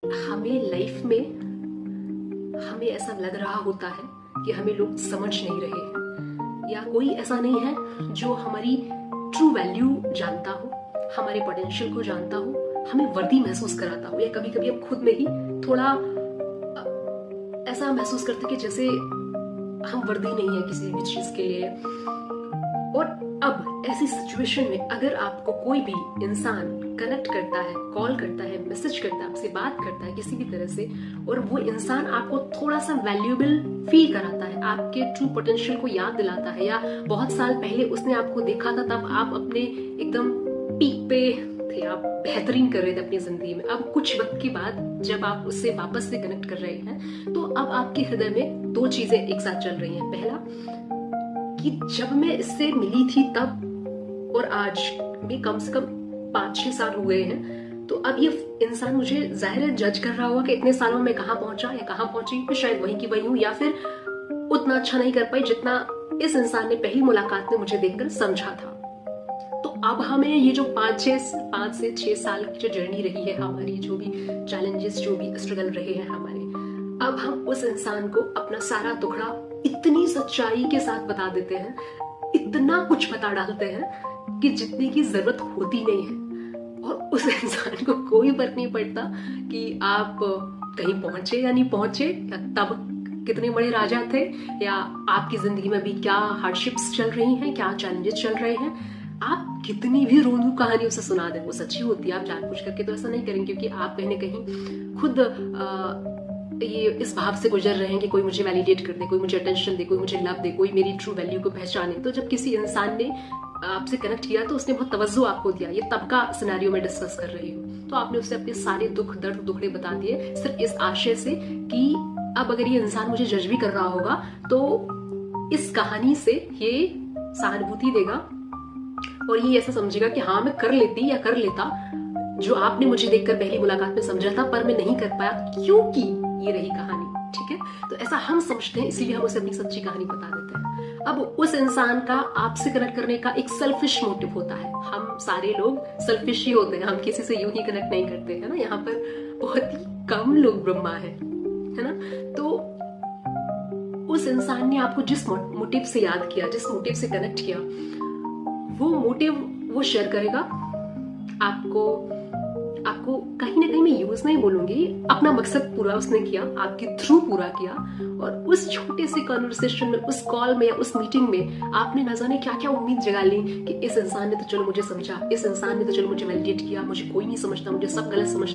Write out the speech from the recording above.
हमें लाइफ में हमें ऐसा लग रहा होता है कि हमें लोग समझ नहीं रहे हैं, या कोई ऐसा नहीं है जो हमारी ट्रू वैल्यू जानता हो, हमारे पोटेंशियल को जानता हो, हमें वर्दी महसूस कराता हो, या कभी कभी हम खुद में ही थोड़ा ऐसा महसूस करते कि जैसे हम वर्दी नहीं है किसी भी चीज के लिए। और अब ऐसी सिचुएशन में अगर आपको कोई भी इंसान कनेक्ट करता है, कॉल करता है, मैसेज करता है, आपसे बात करता है किसी भी तरह से, और वो इंसान आपको थोड़ा सा वैल्यूएबल फील कराता है, आपके ट्रू पोटेंशियल को याद दिलाता है, या बहुत साल पहले उसने आपको देखा था तब आप अपने एकदम पीक पे थे, आप बेहतरीन कर रहे थे अपनी जिंदगी में। अब कुछ वक्त के बाद जब आप उससे वापस से कनेक्ट कर रहे हैं तो अब आपके हृदय में दो चीजें एक साथ चल रही हैं। पहला कि जब मैं इससे मिली थी तब और आज भी कम से कम 5-6 साल हो गए हैं, तो अब ये इंसान मुझे जाहिर है जज कर रहा होगा कि इतने सालों में कहाँ पहुंचा या कहाँ पहुंची, मैं शायद वहीं की वहीं हूँ, या फिर उतना अच्छा नहीं कर पाई जितना इस इंसान ने पहली मुलाकात में मुझे देखकर समझा था। तो अब हमें ये जो 5 से 6 साल की जो जर्नी रही है हमारी, जो भी चैलेंजेस, जो भी स्ट्रगल रहे हैं हमारे, अब हम उस इंसान को अपना सारा दुखड़ा इतनी सच्चाई के साथ बता देते हैं, इतना कुछ बता डालते हैं कि जितने की जरूरत होती नहीं है। और उस इंसान को कोई फर्क नहीं पड़ता कि आप कहीं पहुंचे या नहीं पहुंचे, या तब कितने बड़े राजा थे, या आपकी जिंदगी में भी क्या हार्डशिप्स चल रही हैं, क्या चैलेंजेस चल रहे हैं। आप कितनी भी रोनू कहानी उसे सुना दें, वो सच्ची होती है। आप जानबूझ करके तो ऐसा नहीं करेंगे, क्योंकि आप कहीं ना कहीं खुद ये इस भाव से गुजर रहे हैं कि कोई मुझे वैलिडेट कर दे, कोई मुझे अटेंशन दे, कोई मुझे लव दे, कोई मेरी ट्रू वैल्यू को पहचाने। तो जब किसी इंसान ने आपसे कनेक्ट किया तो उसने बहुत तवज्जो आपको दिया। ये तब का सिनेरियो में डिस्कस कर रही हूँ। तो आपने उससे अपने सारे दुख दर्द दुखड़े बता दिए, सिर्फ इस आशय से कि अब अगर ये इंसान मुझे जज भी कर रहा होगा तो इस कहानी से ये सहानुभूति देगा और ये ऐसा समझेगा कि हाँ, मैं कर लेती या कर लेता जो आपने मुझे देखकर पहली मुलाकात में समझा था, पर मैं नहीं कर पाया क्योंकि ये रही कहानी। ठीक है, तो ऐसा हम समझते हैं, इसीलिए हम उसे अपनी सच्ची कहानी बता देते हैं। अब उस इंसान का आपसे कनेक्ट करने का एक सेल्फिश मोटिव होता है। हम सारे लोग सेल्फिश ही होते हैं, हम किसी से यूं ही कनेक्ट नहीं करते हैं ना। यहाँ पर बहुत ही कम लोग ब्रह्मा है ना। तो उस इंसान ने आपको जिस मोटिव से याद किया, जिस मोटिव से कनेक्ट किया, वो मोटिव वो शेयर करेगा आपको कहीं ना कहीं, मैं यूज नहीं बोलूंगी, अपना मकसद पूरा उसने किया, आपके थ्रू पूरा किया। और उस छोटे से कॉन्वर्सेशन में, उस कॉल में या उस मीटिंग में आपने न जाने क्या क्या उम्मीद जगा ली कि इस इंसान ने तो चलो मुझे समझा, इस इंसान ने तो चलो मुझे वैलिडेट किया, मुझे कोई नहीं समझता, मुझे सब गलत समझता।